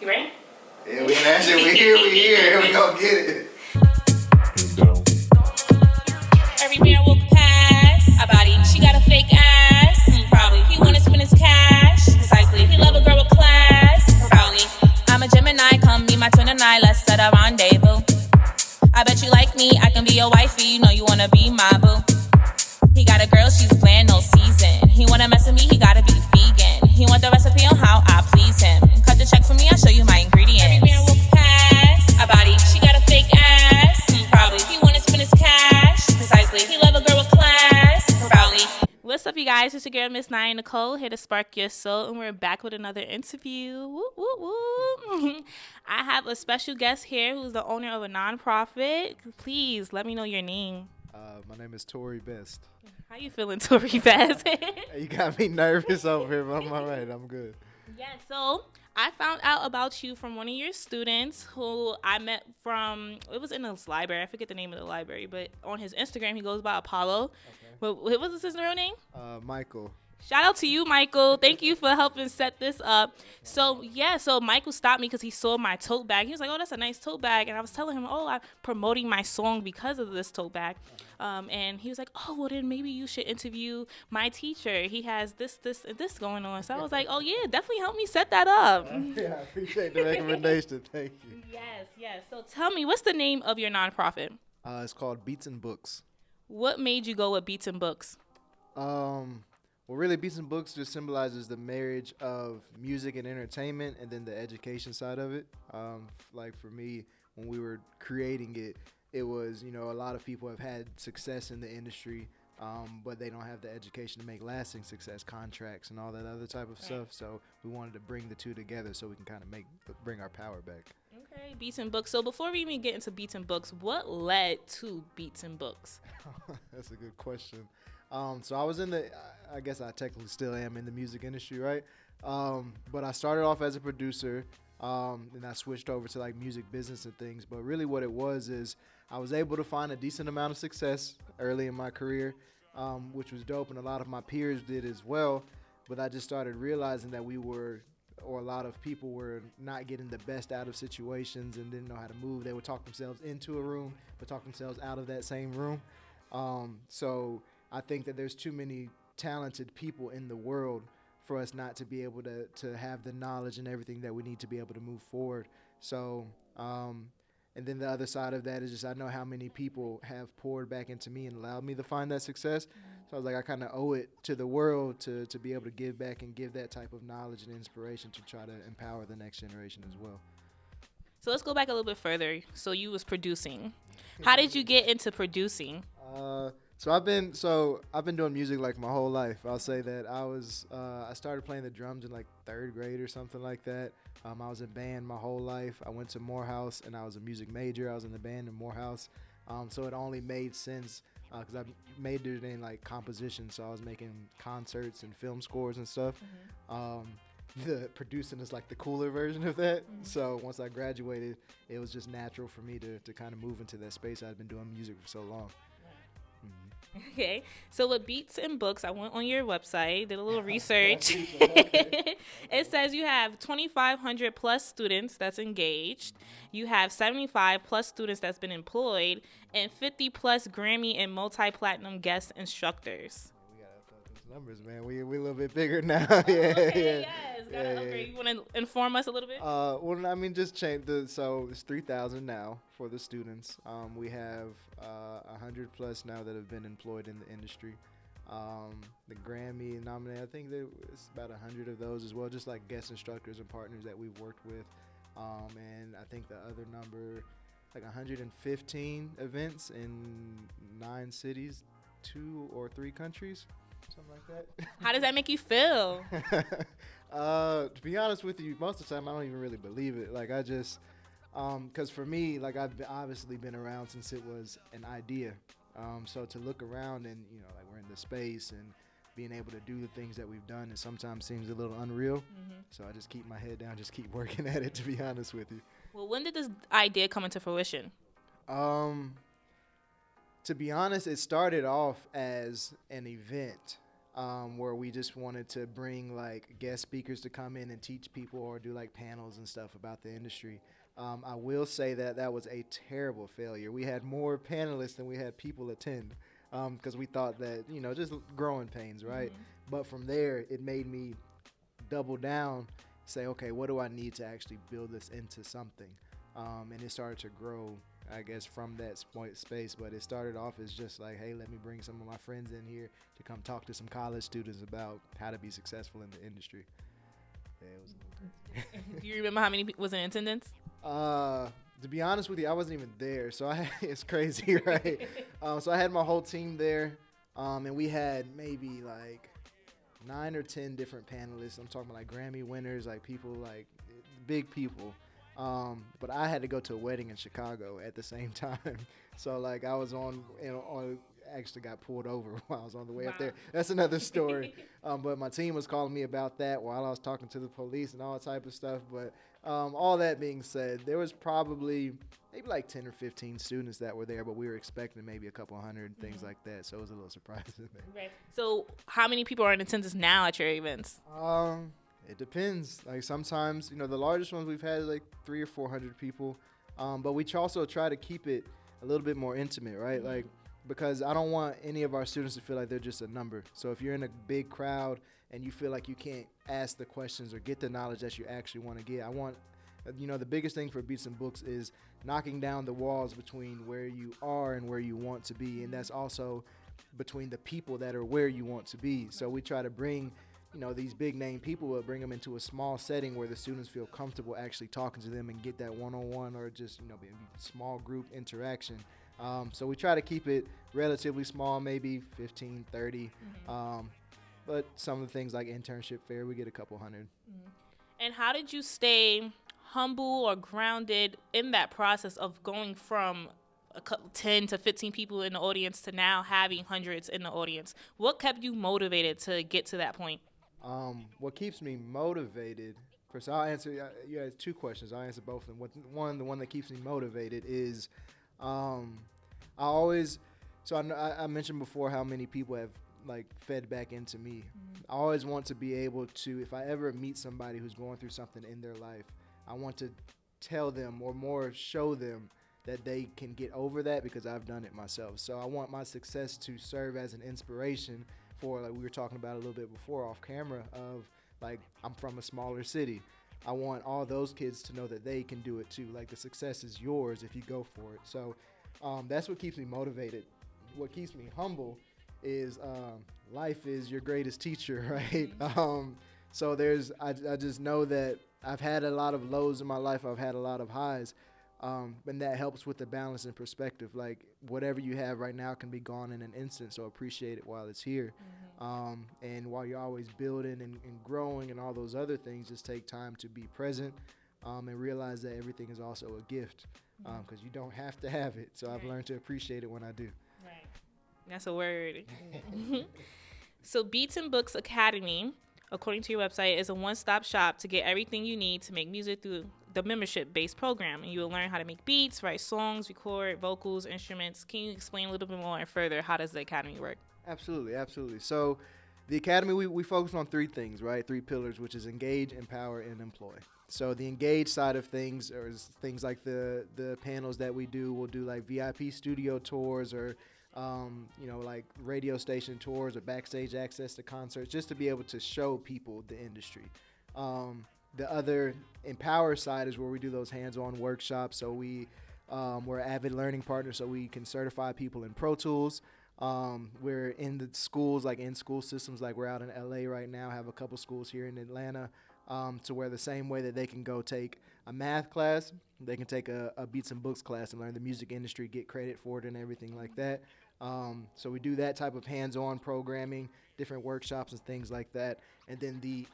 You ready? Yeah, we in that shit. We here. We gonna get it. Every man walk past a body. She got a fake ass. Probably. He wanna spend his cash. Precisely. He love a girl with class. Probably. I'm a Gemini. Come meet my twin and I. Let's set a rendezvous. I bet you like me. I can be your wifey. You know you wanna be my boo. He got a girl. She's bland, no season. He wanna mess with me. He gotta be vegan. He want the recipe on how I please him. Cut the check for me. I'll show you my ingredients. Every man walk past a body. She got a fake ass. Probably. He wanna spend his cash. Precisely. He love a girl with class. Probably. What's up, you guys? It's your girl, Miss Naya Nicole, here to spark your soul, and we're back with another interview. Woo, woo, woo. I have a special guest here who's the owner of a nonprofit. Please let me know your name. My name is Tori Best. How you feeling, Tori Best? You got me nervous over here, but I'm all right. I'm good. Yeah, so I found out about you from one of your students who I met from, it was in his library. I forget the name of the library, but on his Instagram, he goes by Apollo. Okay. What was his real name? Michael. Shout out to you, Michael. Thank you for helping set this up. So Michael stopped me because he saw my tote bag. He was like, oh, that's a nice tote bag. And I was telling him, oh, I'm promoting my song because of this tote bag. And he was like, oh, well, then maybe you should interview my teacher. He has this, and this going on. So I was like, oh, yeah, definitely help me set that up. Yeah, I appreciate the recommendation. Thank you. Yes. So tell me, what's the name of your nonprofit? It's called Beats and Books. What made you go with Beats and Books? Well, really, Beats and Books just symbolizes the marriage of music and entertainment and then the education side of it. Like for me, when we were creating it, it was, a lot of people have had success in the industry, but they don't have the education to make lasting success, contracts and all that other type of stuff. So we wanted to bring the two together so we can kind of bring our power back. Okay, Beats and Books. So before we even get into Beats and Books, what led to Beats and Books? That's a good question. So I was I guess I technically still am in the music industry, right? But I started off as a producer, and I switched over to like music business and things. But really what it was is I was able to find a decent amount of success early in my career, which was dope. And a lot of my peers did as well. But I just started realizing that a lot of people were not getting the best out of situations and didn't know how to move. They would talk themselves into a room, but talk themselves out of that same room. So I think that there's too many talented people in the world for us not to be able to have the knowledge and everything that we need to be able to move forward. So, and then the other side of that is just I know how many people have poured back into me and allowed me to find that success. So I was like, I kind of owe it to the world to be able to give back and give that type of knowledge and inspiration to try to empower the next generation as well. So let's go back a little bit further. So you was producing. How did you get into producing? So I've been doing music like my whole life. I'll say that I started playing the drums in like 3rd grade or something like that. I was in band my whole life. I went to Morehouse and I was a music major. I was in the band in Morehouse. So it only made sense because I majored in like composition. So I was making concerts and film scores and stuff. The producing is like the cooler version of that. So once I graduated, it was just natural for me to kind of move into that space. I'd been doing music for so long. Okay, so with Beats and Books, I went on your website, did a little research. It says you have 2,500 plus students that's engaged. You have 75 plus students that's been employed, and 50 plus Grammy and multi-platinum guest instructors. We gotta update those numbers, man. We a little bit bigger now. Okay, yes, gotta upgrade. You want to inform us a little bit? Well, I mean, just change so it's 3,000 now for the students. We have 100 plus now that have been employed in the industry. The Grammy nominated, I think it's about 100 of those as well, just like guest instructors and partners that we've worked with. And I think the other number, like 115 events in 9 cities, 2 or 3 countries, something like that. How does that make you feel? To be honest with you, most of the time I don't even really believe it. Like I just, because for me, like I've obviously been around since it was an idea. So to look around and like we're in the space and being able to do the things that we've done, it sometimes seems a little unreal. So I just keep my head down, just keep working at it. To be honest with you. Well, when did this idea come into fruition? To be honest, it started off as an event. where we just wanted to bring like guest speakers to come in and teach people or do like panels and stuff about the industry. I will say that that was a terrible failure. We had more panelists than we had people attend because we thought that, just growing pains, right? But from there, it made me double down, say, okay, what do I need to actually build this into something? And it started to grow, I guess, from that space. But it started off as just like, hey, let me bring some of my friends in here to come talk to some college students about how to be successful in the industry. Yeah, it was. Do you remember how many people was in attendance? To be honest with you, I wasn't even there, so it's crazy, right? So I had my whole team there, and we had maybe like 9 or 10 different panelists. I'm talking about like Grammy winners, like people, like big people. But I had to go to a wedding in Chicago at the same time, so like I was actually got pulled over while I was on the way up there. That's another story. But my team was calling me about that while I was talking to the police and all that type of stuff. But all that being said, there was probably maybe like 10 or 15 students that were there, but we were expecting maybe a couple hundred, things like that. So it was a little surprising. Right. So how many people are in attendance now at your events? It depends. Like sometimes, the largest ones we've had is like 300 or 400 people. But we also try to keep it a little bit more intimate, right? Like, because I don't want any of our students to feel like they're just a number. So if you're in a big crowd and you feel like you can't ask the questions or get the knowledge that you actually want to get, I want, the biggest thing for Beats and Books is knocking down the walls between where you are and where you want to be. And that's also between the people that are where you want to be. So we try to bring, these big name people, but bring them into a small setting where the students feel comfortable actually talking to them and get that one-on-one or just, small group interaction. So we try to keep it relatively small, maybe 15, 30. But some of the things like internship fair, we get a couple hundred. And how did you stay humble or grounded in that process of going from 10 to 15 people in the audience to now having hundreds in the audience? What kept you motivated to get to that point? What keeps me motivated, first I'll answer, you had 2 questions. I'll answer both of them. The one that keeps me motivated is I mentioned before how many people have like fed back into me. I always want to be able to, if I ever meet somebody who's going through something in their life, I want to tell them or more show them that they can get over that because I've done it myself. So I want my success to serve as an inspiration for, like we were talking about a little bit before off camera, of like, I'm from a smaller city. I want all those kids to know that they can do it too. Like, the success is yours if you go for it. So that's what keeps me motivated. What keeps me humble is life is your greatest teacher, right? So I just know that I've had a lot of lows in my life. I've had a lot of highs. And that helps with the balance and perspective. Like, whatever you have right now can be gone in an instant, so appreciate it while it's here. And while you're always building and growing and all those other things, just take time to be present and realize that everything is also a gift because you don't have to have it. So I've learned to appreciate it when I do. Right. That's a word. So Beats and Books Academy, according to your website, is a one-stop shop to get everything you need to make music through the membership-based program. And you will learn how to make beats, write songs, record vocals, instruments. Can you explain a little bit more and further how does the Academy work? Absolutely. So the Academy, we focus on 3 things, right? 3 pillars, which is engage, empower, and employ. So the engage side of things is things like the panels that we do. We'll do like VIP studio tours or like radio station tours or backstage access to concerts, just to be able to show people the industry. The other empower side is where we do those hands-on workshops. So we're Avid Learning Partners, so we can certify people in Pro Tools. We're in the schools, like in school systems, like we're out in LA right now, have a couple schools here in Atlanta, to where the same way that they can go take a math class, they can take a Beats and Books class and learn the music industry, get credit for it and everything like that. So we do that type of hands-on programming, different workshops and things like that. And then the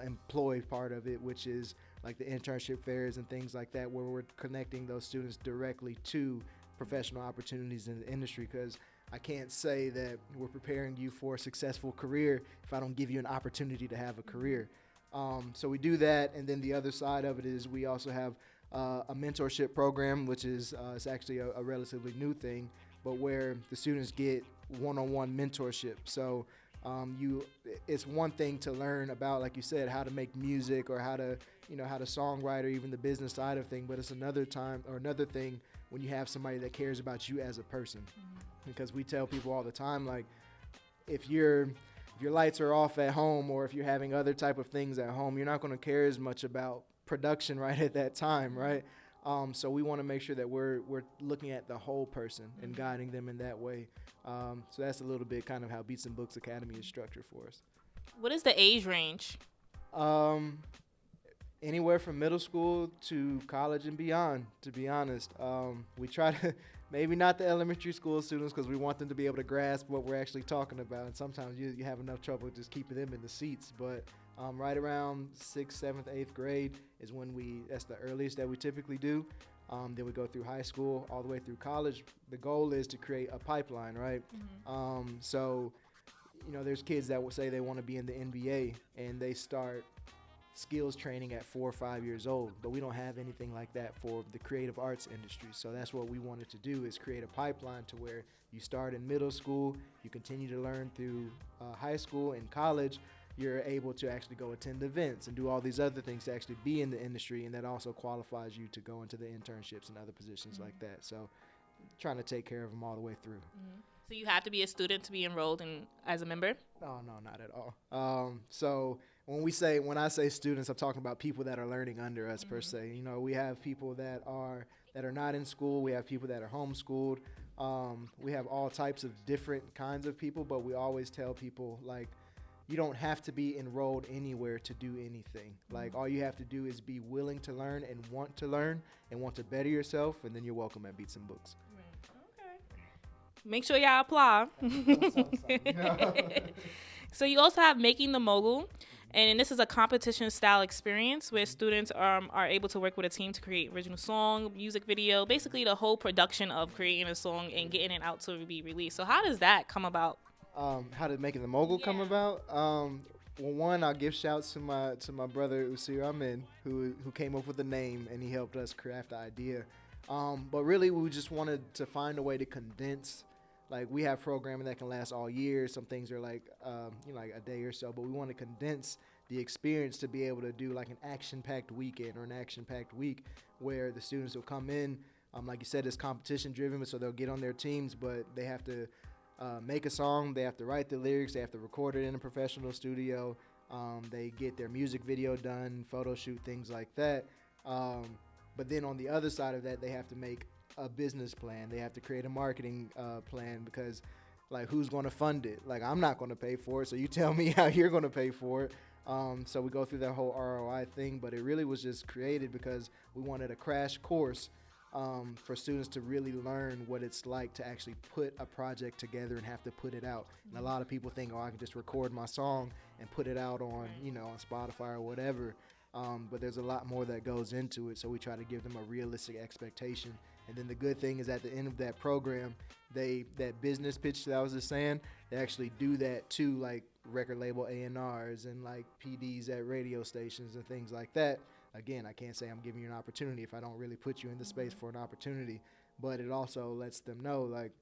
employee part of it, which is like the internship fairs and things like that, where we're connecting those students directly to professional opportunities in the industry, because I can't say that we're preparing you for a successful career if I don't give you an opportunity to have a career. So we do that, and then the other side of it is we also have a mentorship program, which is it's actually a relatively new thing, but where the students get one-on-one mentorship. So It's one thing to learn about, like you said, how to make music or how to songwrite or even the business side of thing, but it's another thing when you have somebody that cares about you as a person. Because we tell people all the time, like, if your lights are off at home or if you're having other type of things at home, you're not going to care as much about production right at that time, right? So we want to make sure that we're looking at the whole person and guiding them in that way. So that's a little bit kind of how Beats and Books Academy is structured for us. What is the age range? Anywhere from middle school to college and beyond, to be honest. We try to, maybe not the elementary school students because we want them to be able to grasp what we're actually talking about. And sometimes you have enough trouble just keeping them in the seats. But right around 6th, 7th, 8th grade is when that's the earliest that we typically do. Then we go through high school all the way through college. The goal is to create a pipeline, right? So, there's kids that will say they want to be in the NBA and they start skills training at 4 or 5 years old, but we don't have anything like that for the creative arts industry. So that's what we wanted to do, is create a pipeline to where you start in middle school, you continue to learn through high school and college, you're able to actually go attend events and do all these other things to actually be in the industry, and that also qualifies you to go into the internships and other positions like that. So trying to take care of them all the way through. So you have to be a student to be enrolled as a member? Oh, no, not at all. So when I say students, I'm talking about people that are learning under us per se. We have people that are not in school. We have people that are homeschooled. We have all types of different kinds of people, but we always tell people, like, you don't have to be enrolled anywhere to do anything. Like, all you have to do is be willing to learn and want to better yourself, and then you're welcome at Beats and Books. Make sure y'all apply. So you also have Making the Mogul, and this is a competition-style experience where students are able to work with a team to create original song, music video, basically the whole production of creating a song and getting it out to be released. So how does that come about? How did Making the Mogul come about? Well, one, I'll give shouts to my brother Usir Amin, who came up with the name, and he helped us craft the idea. But really, we just wanted to find a way to condense. Like, we have programming that can last all year. Some things are like a day or so, but we want to condense the experience to be able to do like an action-packed weekend or an action-packed week where the students will come in. Like you said, it's competition-driven, so they'll get on their teams, but they have to make a song. They have to write the lyrics. They have to record it in a professional studio. They get their music video done, photo shoot, things like that. But then on the other side of that, they have to make a business plan. They have to create a marketing plan, because, like, who's going to fund it? Like, I'm not going to pay for it, so you tell me how you're going to pay for it. So we go through that whole ROI thing, but it really was just created because we wanted a crash course for students to really learn what it's like to actually put a project together and have to put it out. And a lot of people think, I can just record my song and put it out on, on Spotify or whatever. But there's a lot more that goes into it, so we try to give them a realistic expectation. And then the good thing is, at the end of that program, that business pitch that I was just saying, they actually do that to, like, record label A&Rs and, like, PDs at radio stations and things like that. Again, I can't say I'm giving you an opportunity if I don't really put you in the space for an opportunity, but it also lets them know, like,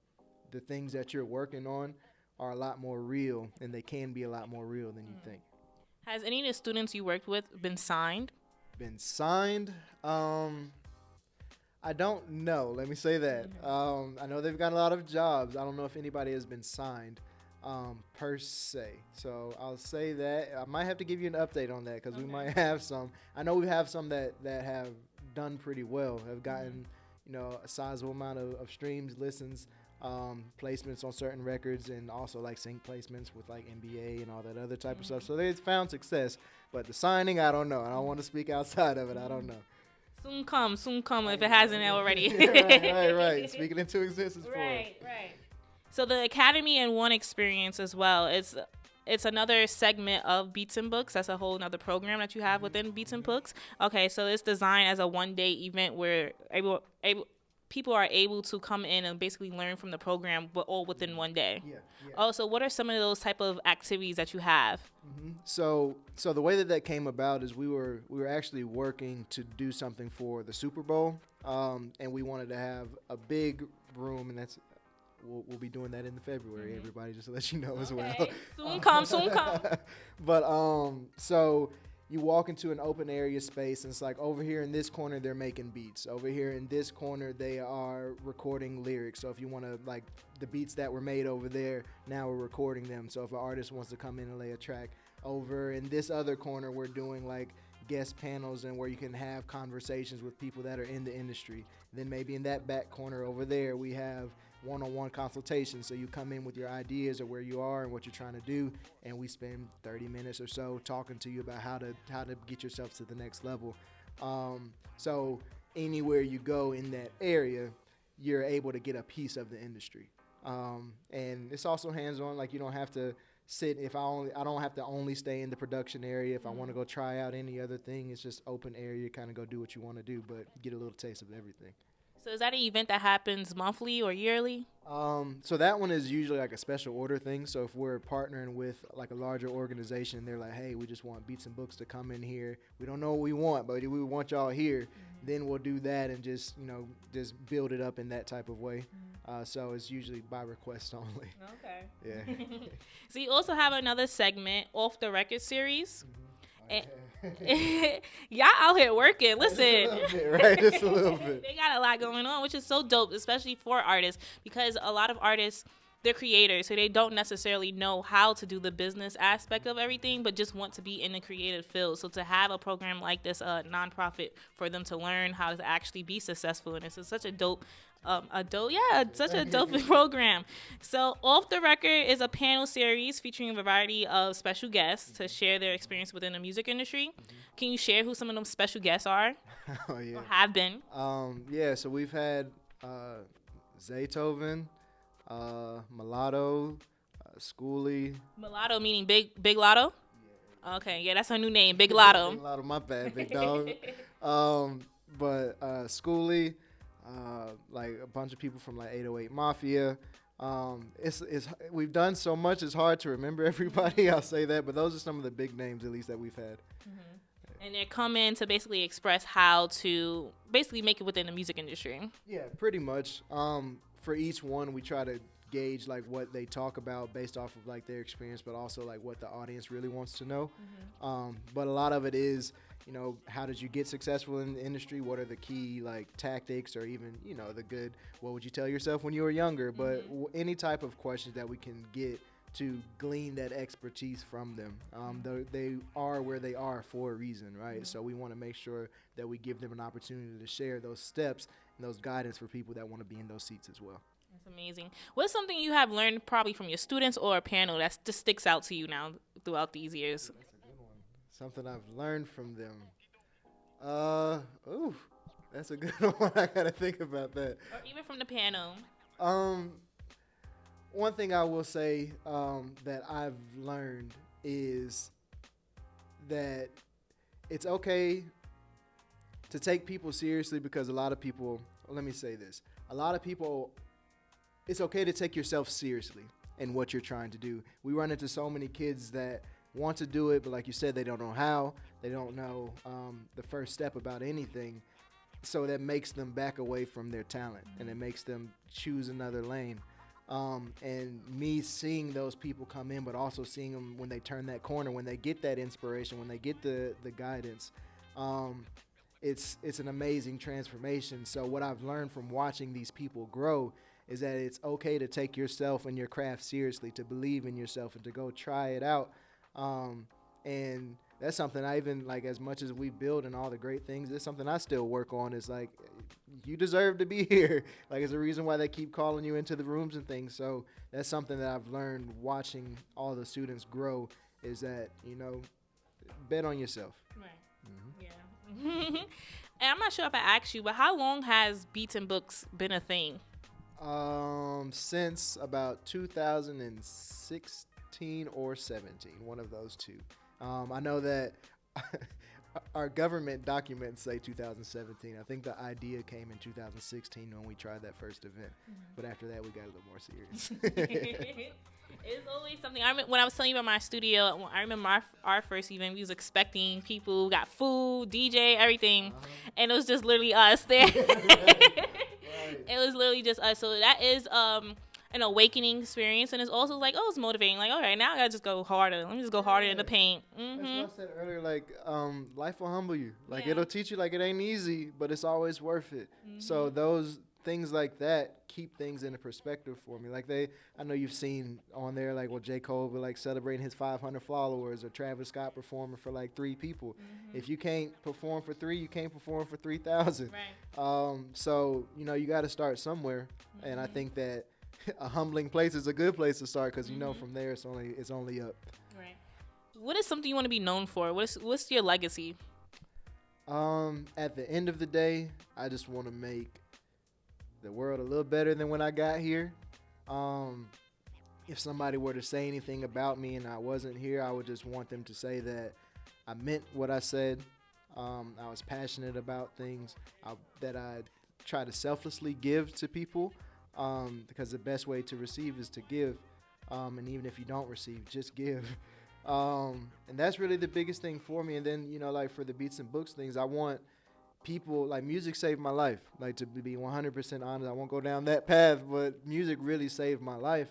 the things that you're working on are a lot more real, and they can be a lot more real than you think. Has any of the students you worked with been signed? Been signed? I don't know. Let me say that. I know they've got a lot of jobs. I don't know if anybody has been signed per se. So I'll say that. I might have to give you an update on that, because we might have some. I know we have some that have done pretty well, have gotten a sizable amount of streams, listens, placements on certain records, and also like sync placements with like NBA and all that other type of stuff. So they've found success, but the signing, I don't know. I don't want to speak outside of it. I don't know. Soon come if it hasn't already. right. Speaking into existence for us. Right. So the Academy in One experience as well. It's another segment of Beats and Books. That's a whole another program that you have within Beats and Books. Okay, so it's designed as a one-day event where people are able to come in and basically learn from the program, but all within one day. Yeah. Oh, so what are some of those type of activities that you have? So the way that came about is we were actually working to do something for the Super Bowl, and we wanted to have a big room, and we'll be doing that in February. Everybody, just to let you know as well. Okay. Soon come, soon come. But so you walk into an open area space, and it's like over here in this corner they're making beats. Over here in this corner they are recording lyrics. So if you want to, like, the beats that were made over there, now we're recording them. So if an artist wants to come in and lay a track, over in this other corner we're doing like guest panels and where you can have conversations with people that are in the industry. Then maybe in that back corner over there we have one-on-one consultations. So you come in with your ideas or where you are and what you're trying to do, and we spend 30 minutes or so talking to you about how to get yourself to the next level. So anywhere you go in that area, you're able to get a piece of the industry. And it's also hands-on. Like, you don't have to sit. I don't have to only stay in the production area. If I want to go try out any other thing, it's just open area, kind of go do what you want to do, but get a little taste of everything. So is that an event that happens monthly or yearly? So that one is usually like a special order thing. So if we're partnering with like a larger organization, they're like, hey, we just want Beats and Books to come in here. We don't know what we want, but we want y'all here. Then we'll do that and just build it up in that type of way. So it's usually by request only. Okay. Yeah. So you also have another segment, Off the Record series. Y'all out here working. Listen. Right, just a little bit. They got a lot going on, which is so dope, especially for artists, because a lot of artists, they're creators, so they don't necessarily know how to do the business aspect of everything, but just want to be in the creative field. So to have a program like this, a nonprofit, for them to learn how to actually be successful in this is such a dope program. So Off the Record is a panel series featuring a variety of special guests to share their experience within the music industry. Can you share who some of them special guests are? Oh, yeah. Or have been? So we've had Zaytoven, Mulatto, Schoolie. Mulatto meaning Big Lotto? Okay, yeah, that's her new name, Big Lotto. Big Lotto, my bad, big dog. But Schoolie, like a bunch of people from like 808 Mafia. We've done so much, it's hard to remember everybody. I'll say that, but those are some of the big names, at least, that we've had. And they're coming to basically express how to basically make it within the music industry. Yeah, pretty much. For each one, we try to gauge like what they talk about based off of like their experience, but also like what the audience really wants to know. But a lot of it is, how did you get successful in the industry? What are the key like tactics, or even, the good, what would you tell yourself when you were younger? But any type of questions that we can get to glean that expertise from them. They are where they are for a reason, right? So we want to make sure that we give them an opportunity to share those steps and those guidance for people that want to be in those seats as well. That's amazing. What's something you have learned probably from your students or a panel that just sticks out to you now throughout these years? That's a good one. Something I've learned from them. That's a good one. I gotta think about that. Or even from the panel. One thing I will say that I've learned is that it's okay to take people seriously, because a lot of people, let me say this, it's okay to take yourself seriously in what you're trying to do. We run into so many kids that want to do it, but like you said, they don't know how, they don't know the first step about anything. So that makes them back away from their talent, and it makes them choose another lane. And me seeing those people come in, but also seeing them when they turn that corner, when they get that inspiration, when they get the guidance, it's an amazing transformation. So what I've learned from watching these people grow is that it's okay to take yourself and your craft seriously, to believe in yourself and to go try it out. And that's something I even, like, as much as we build and all the great things, it's something I still work on. Is like, you deserve to be here. Like, it's a reason why they keep calling you into the rooms and things. So that's something that I've learned watching all the students grow, is that, bet on yourself. Right. Yeah. And I'm not sure if I asked you, but how long has Beats and Books been a thing? Since about 2016 or 17, one of those two. I know that our government documents say 2017. I think the idea came in 2016 when we tried that first event. But after that, we got a little more serious. It's always something. When I was telling you about my studio, I remember our first event, we was expecting people, got food, DJ, everything. And it was just literally us there. It was literally just us. So that is an awakening experience, and it's also like, oh, it's motivating. Like, all right, now I gotta just go harder. Let me just go harder in the paint. That's what I Mm-hmm. said earlier. Like, life will humble you. Like, Yeah. it'll teach you. Like, it ain't easy, but it's always worth it. So those things like that keep things into perspective for me. Like I know you've seen on there, like, well, J. Cole be like celebrating his 500 followers, or Travis Scott performing for like 3 people. If you can't perform for 3, you can't perform for 3,000. Right. So you got to start somewhere, and I think that a humbling place is a good place to start, because from there it's only up. Right. What is something you want to be known for? What's your legacy? At the end of the day, I just want to make the world a little better than when I got here. If somebody were to say anything about me and I wasn't here, I would just want them to say that I meant what I said. I was passionate about things that I try to selflessly give to people, because the best way to receive is to give. And even if you don't receive, just give. And that's really the biggest thing for me. And then, like for the Beats and Books things, I want people, like, music saved my life. Like, to be 100% honest, I won't go down that path, but music really saved my life.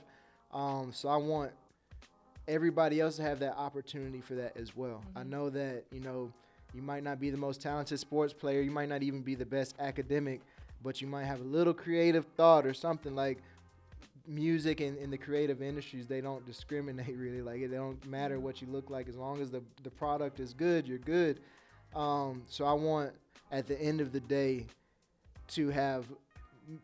So I want everybody else to have that opportunity for that as well. I know that, you might not be the most talented sports player, you might not even be the best academic, but you might have a little creative thought or something. Like, music and in the creative industries, they don't discriminate really. Like, it don't matter what you look like, as long as the product is good, you're good. So I want, at the end of the day, to have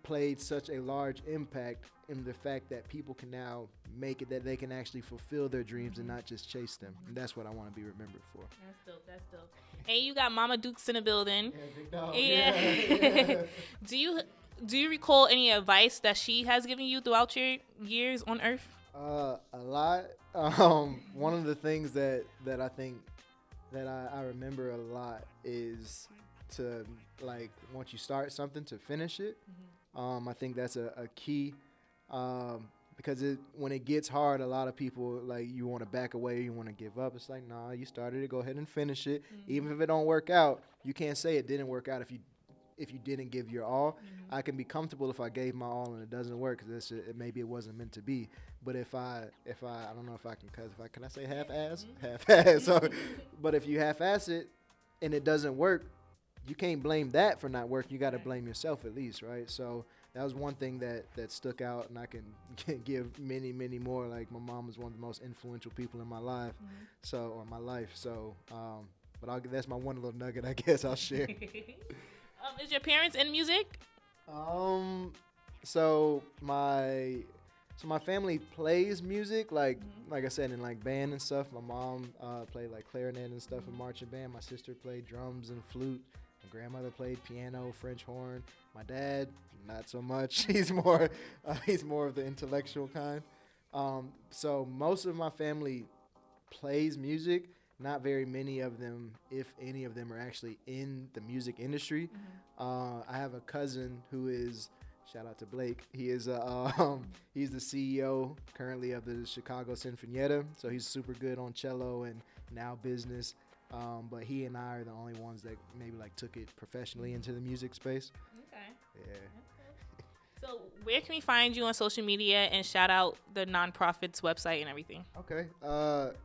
played such a large impact in the fact that people can now make it, that they can actually fulfill their dreams and not just chase them. And that's what I want to be remembered for. That's dope. And you got Mama Dukes in the building. Yeah, big dog. Yeah. Do you recall any advice that she has given you throughout your years on Earth? A lot. One of the things that I think that I remember a lot is to, like, once you start something, to finish it. I think that's a key, because when it gets hard, a lot of people, like, you want to back away, you want to give up. It's like, nah, you started it, go ahead and finish it. Even if it don't work out, you can't say it didn't work out if you didn't give your all. I can be comfortable if I gave my all and it doesn't work, because maybe it wasn't meant to be. But if I don't know if I can, can I say half-ass? Half-ass. So, but if you half-ass it and it doesn't work, you can't blame that for not working. You got to blame yourself at least, right? So that was one thing that stuck out, and I can give many, many more. Like, my mom was one of the most influential people in my life, or my life. So, but that's my one little nugget, I guess I'll share. Is your parents in music? So my family plays music, like I said, in like band and stuff. My mom played like clarinet and stuff in marching band. My sister played drums and flute. My grandmother played piano, French horn. My dad, not so much. He's more of the intellectual kind. So most of my family plays music. Not very many of them, if any of them, are actually in the music industry. I have a cousin who is, shout out to Blake. He is he's the CEO currently of the Chicago Sinfonietta. So he's super good on cello and now business. But he and I are the only ones that maybe like took it professionally into the music space. Okay. Yeah. So where can we find you on social media, and shout out the nonprofit's website and everything? Okay.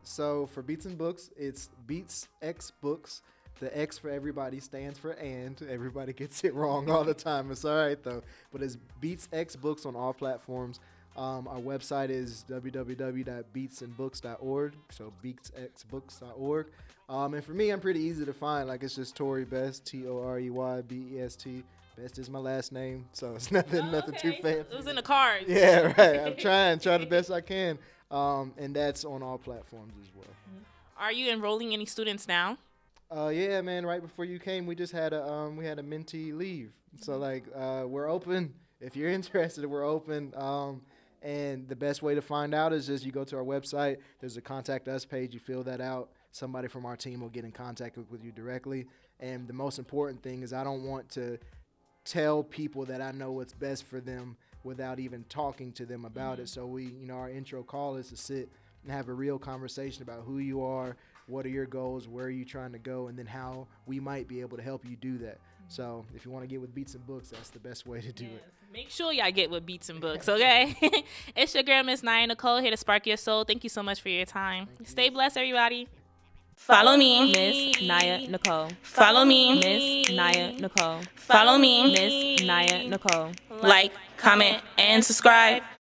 So for Beats and Books, it's Beats X Books. The X for everybody stands for and. Everybody gets it wrong all the time. It's all right, though. But it's Beats X Books on all platforms. Our website is www.beatsandbooks.org. So beatsxbooks.org. And for me, I'm pretty easy to find. Like, it's just Torey Best, ToreybEst. Best is my last name, so it's nothing too fancy. It was in the cards. Yeah, right. I'm trying the best I can. And that's on all platforms as well. Are you enrolling any students now? Yeah, man. Right before you came, we just had a mentee leave. So like, we're open. If you're interested, we're open. And the best way to find out is just you go to our website. There's a contact us page. You fill that out. Somebody from our team will get in contact with you directly. And the most important thing is I don't want to tell people that I know what's best for them without even talking to them about it. So our intro call is to sit and have a real conversation about who you are, what are your goals, where are you trying to go, and then how we might be able to help you do that. So if you want to get with Beats and Books, that's the best way to do it. Make sure y'all get with Beats and Books, okay? It's your girl, Miss Naya Nicole, here to spark your soul. Thank you so much for your time. Stay blessed, everybody. Follow me, Miss Naya Nicole. Follow me, Miss Naya Nicole. Follow me, Miss Naya Nicole. Like, comment, and subscribe.